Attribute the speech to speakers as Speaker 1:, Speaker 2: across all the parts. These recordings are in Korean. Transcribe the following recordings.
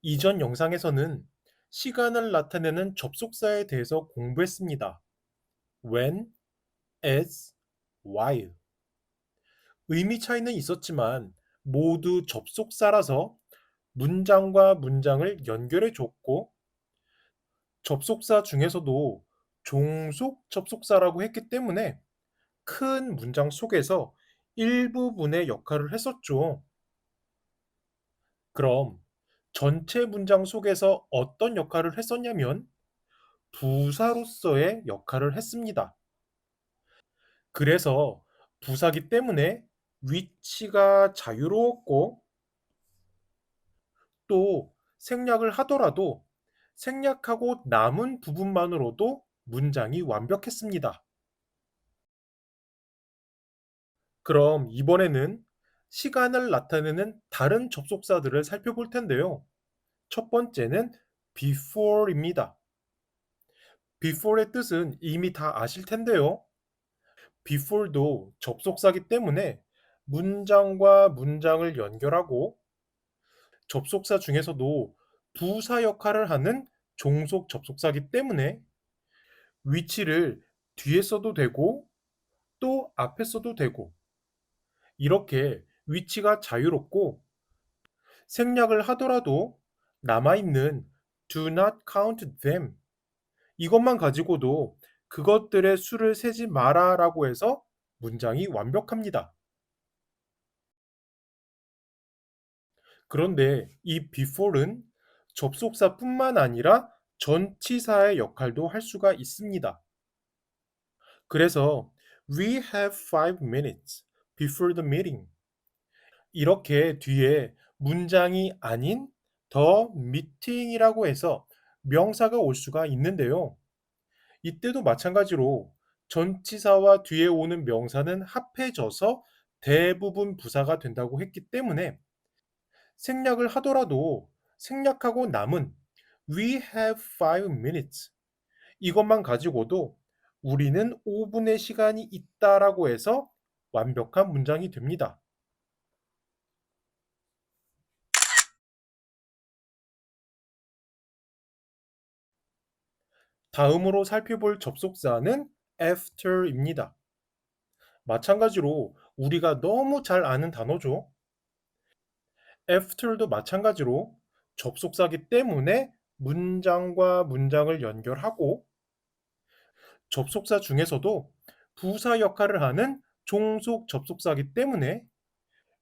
Speaker 1: 이전 영상에서는 시간을 나타내는 접속사에 대해서 공부했습니다. when, as, while. 의미 차이는 있었지만 모두 접속사라서 문장과 문장을 연결해 줬고, 접속사 중에서도 종속 접속사라고 했기 때문에 큰 문장 속에서 일부분의 역할을 했었죠. 그럼 전체 문장 속에서 어떤 역할을 했었냐면 부사로서의 역할을 했습니다. 그래서 부사기 때문에 위치가 자유로웠고, 또 생략을 하더라도 생략하고 남은 부분만으로도 문장이 완벽했습니다. 그럼 이번에는 시간을 나타내는 다른 접속사들을 살펴볼 텐데요. 첫 번째는 before입니다. before의 뜻은 이미 다 아실 텐데요. before도 접속사기 때문에 문장과 문장을 연결하고, 접속사 중에서도 부사 역할을 하는 종속 접속사기 때문에 위치를 뒤에 써도 되고 또 앞에 써도 되고, 이렇게 위치가 자유롭고, 생략을 하더라도 남아있는 do not count them, 이것만 가지고도 그것들의 수를 세지 마라 라고 해서 문장이 완벽합니다. 그런데 이 before는 접속사뿐만 아니라 전치사의 역할도 할 수가 있습니다. 그래서 we have 5 minutes before the meeting, 이렇게 뒤에 문장이 아닌 the meeting이라고 해서 명사가 올 수가 있는데요. 이때도 마찬가지로 전치사와 뒤에 오는 명사는 합해져서 대부분 부사가 된다고 했기 때문에 생략을 하더라도 생략하고 남은 we have 5 minutes, 이것만 가지고도 우리는 5분의 시간이 있다라고 해서 완벽한 문장이 됩니다. 다음으로 살펴볼 접속사는 after입니다. 마찬가지로 우리가 너무 잘 아는 단어죠. after도 마찬가지로 접속사기 때문에 문장과 문장을 연결하고, 접속사 중에서도 부사 역할을 하는 종속 접속사기 때문에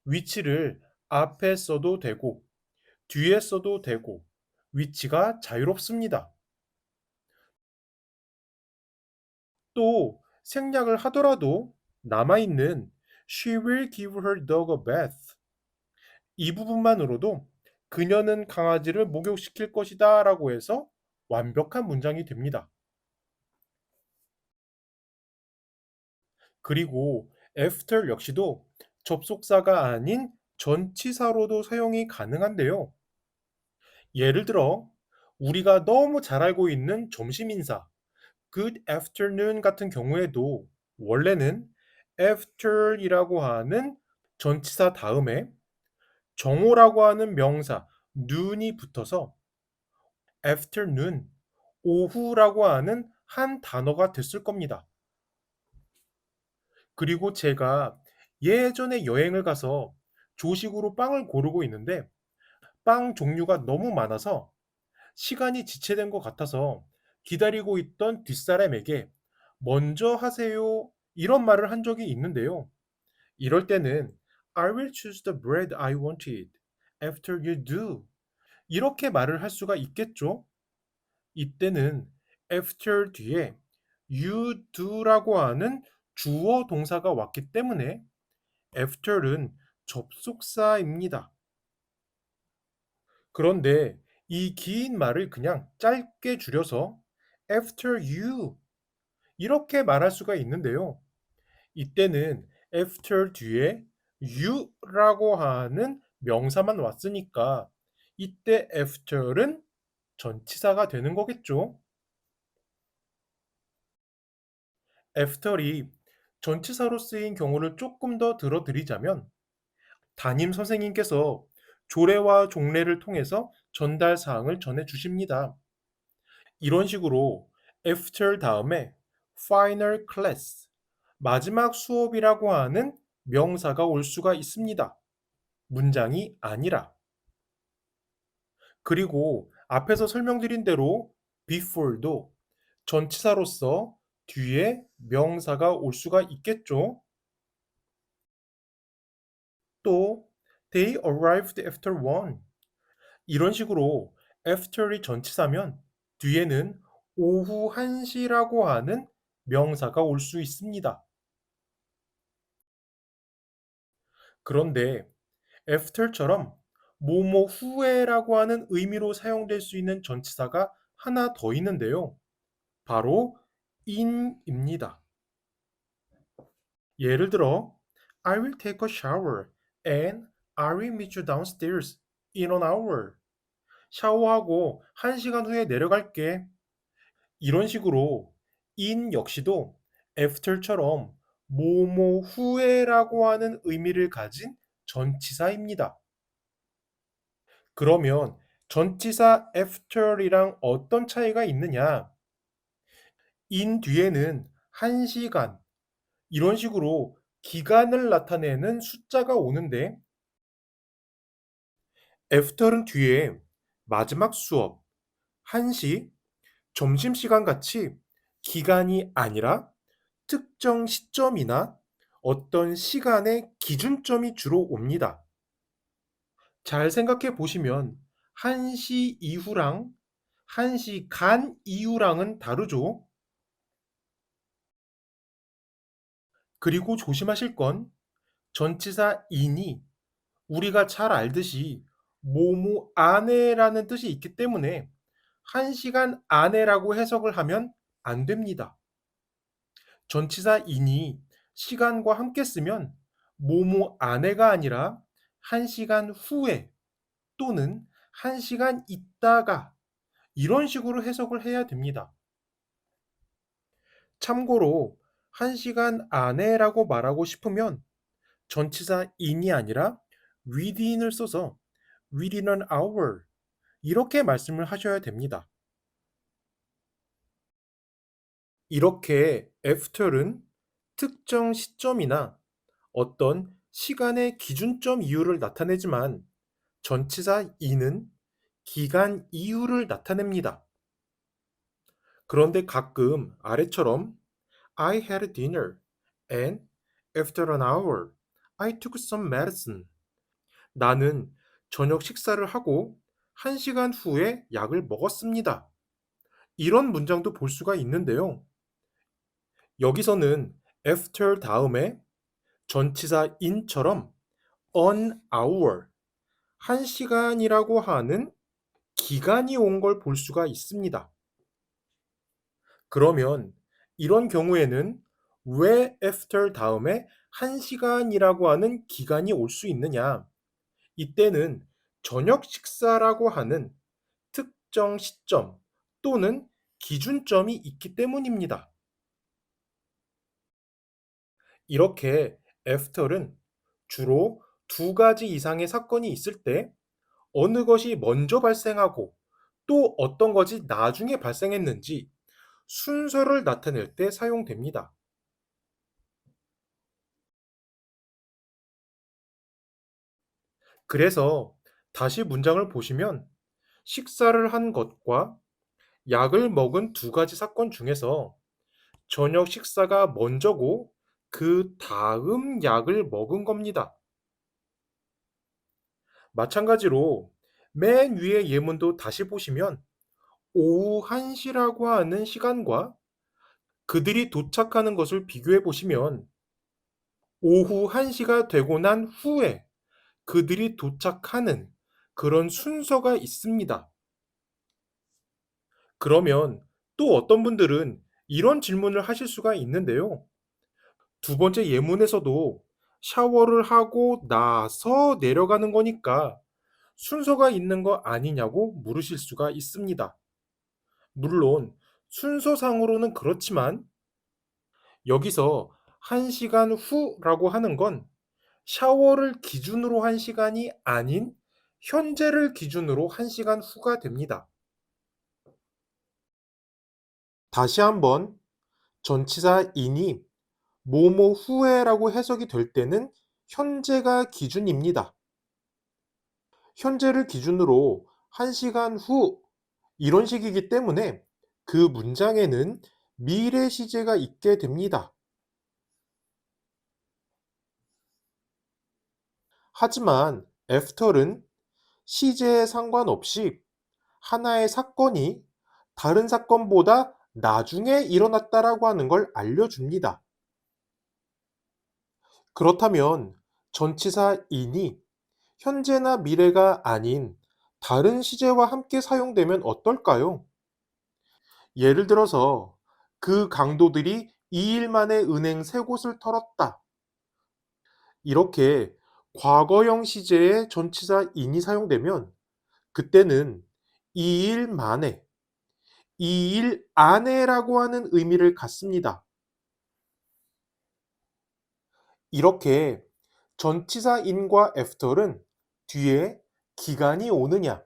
Speaker 1: 위치를 앞에 써도 되고 뒤에 써도 되고 위치가 자유롭습니다. 또 생략을 하더라도 남아있는 She will give her dog a bath, 이 부분만으로도 그녀는 강아지를 목욕시킬 것이다 라고 해서 완벽한 문장이 됩니다. 그리고 after 역시도 접속사가 아닌 전치사로도 사용이 가능한데요. 예를 들어 우리가 너무 잘 알고 있는 점심 인사 good afternoon 같은 경우에도 원래는 after이라고 하는 전치사 다음에 정오라고 하는 명사 noon이 붙어서 afternoon, 오후라고 하는 한 단어가 됐을 겁니다. 그리고 제가 예전에 여행을 가서 조식으로 빵을 고르고 있는데 빵 종류가 너무 많아서 시간이 지체된 것 같아서 기다리고 있던 뒷사람에게 "먼저 하세요." 이런 말을 한 적이 있는데요. 이럴 때는 "I will choose the bread I wanted after you do." 이렇게 말을 할 수가 있겠죠. 이때는 after 뒤에 you do라고 하는 주어 동사가 왔기 때문에 after는 접속사입니다. 그런데 이 긴 말을 그냥 짧게 줄여서 after you, 이렇게 말할 수가 있는데요. 이때는 after 뒤에 you라고 하는 명사만 왔으니까 이때 after는 전치사가 되는 거겠죠. after이 전치사로 쓰인 경우를 조금 더 들어드리자면, 담임 선생님께서 조례와 종례를 통해서 전달 사항을 전해 주십니다. 이런 식으로 after 다음에 final class, 마지막 수업이라고 하는 명사가 올 수가 있습니다. 문장이 아니라. 그리고 앞에서 설명드린 대로 before도 전치사로서 뒤에 명사가 올 수가 있겠죠. 또 they arrived after one, 이런 식으로 after이 전치사면 뒤에는 오후 1시라고 하는 명사가 올 수 있습니다. 그런데 after처럼 뭐뭐 후에라고 하는 의미로 사용될 수 있는 전치사가 하나 더 있는데요. 바로 in입니다. 예를 들어 I will take a shower and I will meet you downstairs in an hour. 샤워하고 1시간 후에 내려갈게. 이런 식으로 in 역시도 after처럼 뭐뭐 후에라고 하는 의미를 가진 전치사입니다. 그러면 전치사 after이랑 어떤 차이가 있느냐? in 뒤에는 1시간, 이런 식으로 기간을 나타내는 숫자가 오는데 after는 뒤에 마지막 수업, 1시, 점심시간 같이 기간이 아니라 특정 시점이나 어떤 시간의 기준점이 주로 옵니다. 잘 생각해 보시면 1시 이후랑 1시간 이후랑은 다르죠. 그리고 조심하실 건 전치사 in이 우리가 잘 알듯이 뭐뭐 안에라는 뜻이 있기 때문에 1시간 안에라고 해석을 하면 안 됩니다. 전치사 in이 시간과 함께 쓰면 뭐뭐 안에가 아니라 1시간 후에 또는 1시간 있다가 이런 식으로 해석을 해야 됩니다. 참고로 1시간 안에라고 말하고 싶으면 전치사 in이 아니라 within을 써서 within an hour 이렇게 말씀을 하셔야 됩니다. 이렇게 after는 특정 시점이나 어떤 시간의 기준점 이후를 나타내지만 전치사 in은 기간 이후를 나타냅니다. 그런데 가끔 아래처럼 I had dinner and after an hour I took some medicine. 나는 저녁 식사를 하고 1시간 후에 약을 먹었습니다. 이런 문장도 볼 수가 있는데요. 여기서는 after 다음에 전치사 in처럼 an hour, 1시간이라고 하는 기간이 온 걸 볼 수가 있습니다. 그러면 이런 경우에는 왜 after 다음에 1시간이라고 하는 기간이 올 수 있느냐? 이때는 저녁 식사라고 하는 특정 시점 또는 기준점이 있기 때문입니다. 이렇게 after는 주로 두 가지 이상의 사건이 있을 때 어느 것이 먼저 발생하고 또 어떤 것이 나중에 발생했는지 순서를 나타낼 때 사용됩니다. 그래서 다시 문장을 보시면 식사를 한 것과 약을 먹은 두 가지 사건 중에서 저녁 식사가 먼저고 그 다음 약을 먹은 겁니다. 마찬가지로 맨 위의 예문도 다시 보시면 오후 1시라고 하는 시간과 그들이 도착하는 것을 비교해 보시면 오후 1시가 되고 난 후에 그들이 도착하는 그런 순서가 있습니다. 그러면 또 어떤 분들은 이런 질문을 하실 수가 있는데요. 두 번째 예문에서도 샤워를 하고 나서 내려가는 거니까 순서가 있는 거 아니냐고 물으실 수가 있습니다. 물론 순서상으로는 그렇지만 여기서 1시간 후라고 하는 건 샤워를 기준으로 한 시간이 아닌 현재를 기준으로 1시간 후가 됩니다. 다시 한번 전치사 인이 뭐뭐 후에라고 해석이 될 때는 현재가 기준입니다. 현재를 기준으로 1시간 후 이런 식이기 때문에 그 문장에는 미래 시제가 있게 됩니다. 하지만 after는 시제에 상관없이 하나의 사건이 다른 사건보다 나중에 일어났다라고 하는 걸 알려줍니다. 그렇다면 전치사 in이 현재나 미래가 아닌 다른 시제와 함께 사용되면 어떨까요? 예를 들어서 그 강도들이 2일 만에 은행 3곳을 털었다. 이렇게 과거형 시제에 전치사 in이 사용되면 그때는 2일 만에, 2일 안에라고 하는 의미를 갖습니다. 이렇게 전치사 in과 after는 뒤에 기간이 오느냐,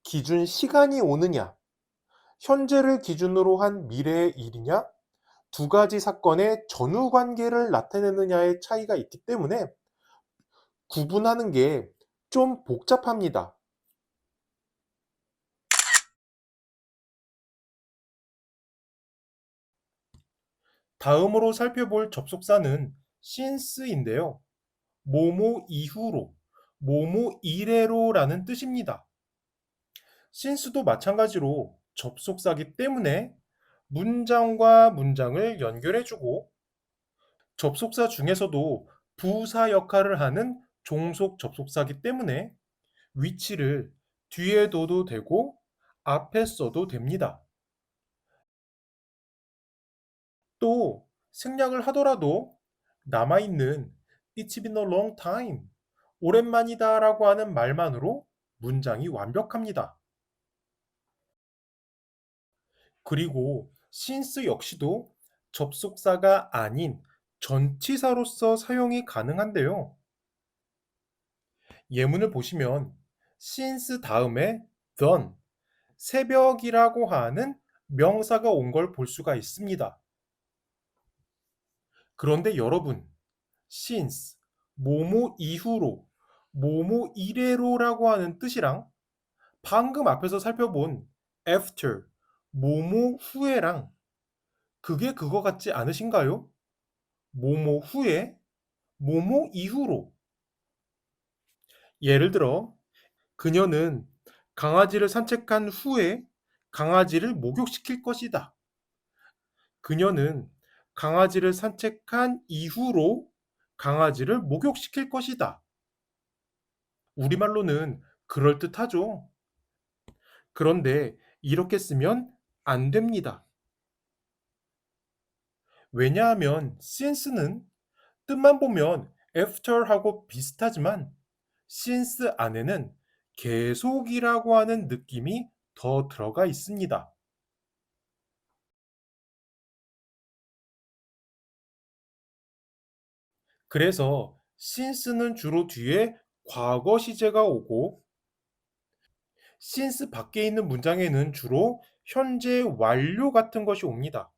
Speaker 1: 기준 시간이 오느냐, 현재를 기준으로 한 미래의 일이냐, 두 가지 사건의 전후 관계를 나타내느냐의 차이가 있기 때문에 구분하는 게 좀 복잡합니다. 다음으로 살펴볼 접속사는 since인데요. 뭐뭐 이후로, 뭐뭐 이래로라는 뜻입니다. since도 마찬가지로 접속사기 때문에 문장과 문장을 연결해주고 접속사 중에서도 부사 역할을 하는 종속 접속사기 때문에 위치를 뒤에 둬도 되고 앞에 써도 됩니다. 또 생략을 하더라도 남아있는 It's been a long time, 오랜만이다 라고 하는 말만으로 문장이 완벽합니다. 그리고 since 역시도 접속사가 아닌 전치사로서 사용이 가능한데요. 예문을 보시면 since 다음에 the, 새벽이라고 하는 명사가 온 걸 볼 수가 있습니다. 그런데 여러분, since, 뭐뭐 이후로, 뭐뭐 이래로라고 하는 뜻이랑 방금 앞에서 살펴본 after, 뭐뭐 후에랑 그게 그거 같지 않으신가요? 뭐뭐 후에, 뭐뭐 이후로. 예를 들어, 그녀는 강아지를 산책한 후에 강아지를 목욕시킬 것이다. 그녀는 강아지를 산책한 이후로 강아지를 목욕시킬 것이다. 우리말로는 그럴듯하죠. 그런데 이렇게 쓰면 안 됩니다. 왜냐하면 since는 뜻만 보면 after하고 비슷하지만 since 안에는 계속이라고 하는 느낌이 더 들어가 있습니다. 그래서 since는 주로 뒤에 과거 시제가 오고 since 밖에 있는 문장에는 주로 현재 완료 같은 것이 옵니다.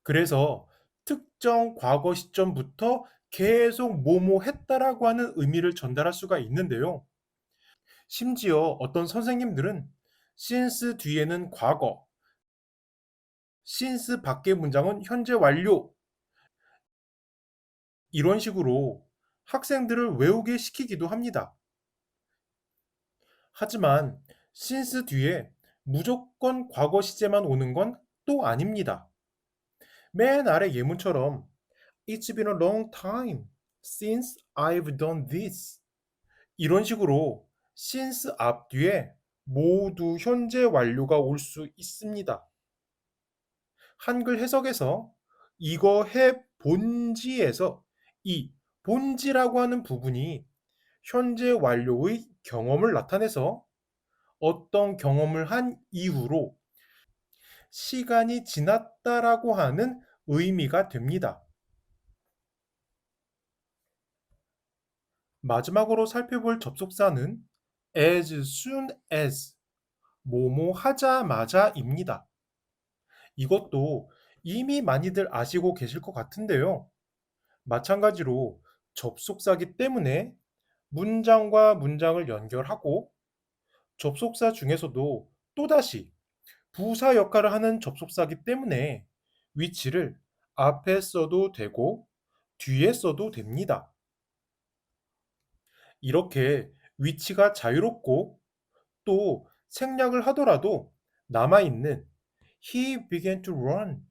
Speaker 1: 그래서 특정 과거 시점부터 계속 뭐뭐 했다라고 하는 의미를 전달할 수가 있는데요. 심지어 어떤 선생님들은 since 뒤에는 과거, since 밖의 문장은 현재 완료 이런 식으로 학생들을 외우게 시키기도 합니다. 하지만 since 뒤에 무조건 과거 시제만 오는 건 또 아닙니다. 맨 아래 예문처럼 It's been a long time since I've done this. 이런 식으로 since 앞뒤에 모두 현재 완료가 올 수 있습니다. 한글 해석에서 이거 해 본지에서 이 본지라고 하는 부분이 현재 완료의 경험을 나타내서 어떤 경험을 한 이후로 시간이 지났다라고 하는 의미가 됩니다. 마지막으로 살펴볼 접속사는 as soon as, 뭐뭐 하자마자입니다. 이것도 이미 많이들 아시고 계실 것 같은데요. 마찬가지로 접속사기 때문에 문장과 문장을 연결하고, 접속사 중에서도 또다시 부사 역할을 하는 접속사기 때문에 위치를 앞에 써도 되고 뒤에 써도 됩니다. 이렇게 위치가 자유롭고 또 생략을 하더라도 남아있는 He began to run.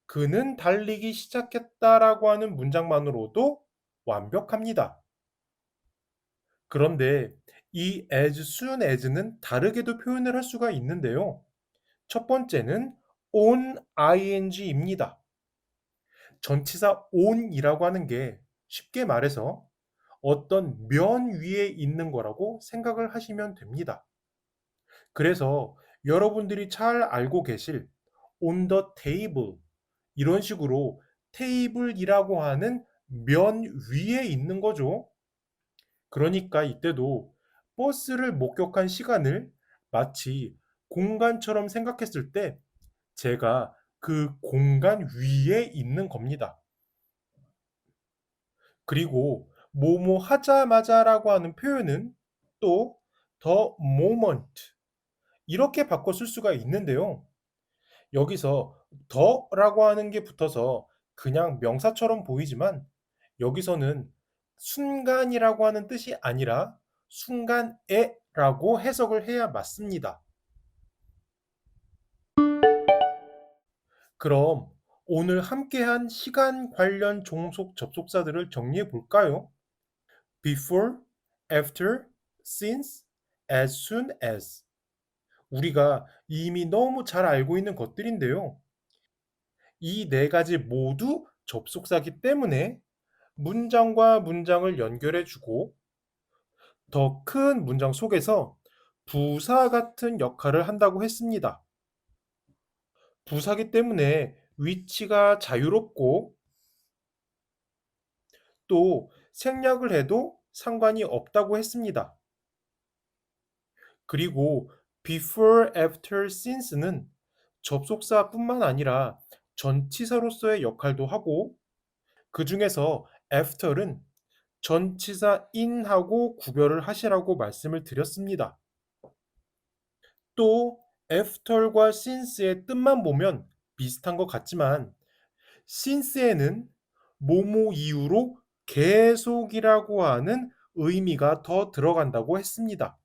Speaker 1: 그는 달리기 시작했다라고 하는 문장만으로도 완벽합니다. 그런데 이 as soon as는 다르게도 표현을 할 수가 있는데요. 첫 번째는 on ing입니다. 전치사 on이라고 하는 게 쉽게 말해서 어떤 면 위에 있는 거라고 생각을 하시면 됩니다. 그래서 여러분들이 잘 알고 계실 on the table, 이런 식으로 테이블이라고 하는 면 위에 있는 거죠. 그러니까 이때도 버스를 목격한 시간을 마치 공간처럼 생각했을 때 제가 그 공간 위에 있는 겁니다. 그리고 뭐뭐 하자마자라고 하는 표현은 또 the moment, 이렇게 바꿔 쓸 수가 있는데요. 여기서 더라고 하는 게 붙어서 그냥 명사처럼 보이지만 여기서는 순간이라고 하는 뜻이 아니라 순간에라고 해석을 해야 맞습니다. 그럼 오늘 함께한 시간 관련 종속 접속사들을 정리해 볼까요? before, after, since, as soon as. 우리가 이미 너무 잘 알고 있는 것들인데요. 이 네 가지 모두 접속사기 때문에 문장과 문장을 연결해 주고 더 큰 문장 속에서 부사 같은 역할을 한다고 했습니다. 부사기 때문에 위치가 자유롭고 또 생략을 해도 상관이 없다고 했습니다. 그리고 before, after, since는 접속사뿐만 아니라 전치사로서의 역할도 하고, 그 중에서 after는 전치사 in하고 구별을 하시라고 말씀을 드렸습니다. 또 after과 since의 뜻만 보면 비슷한 것 같지만 since에는 뭐뭐 이유로 계속이라고 하는 의미가 더 들어간다고 했습니다.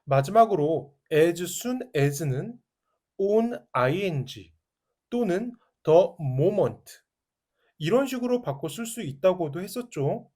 Speaker 1: 마지막으로 as soon as는 on ing 또는 the moment, 이런 식으로 바꿔 쓸 수 있다고도 했었죠.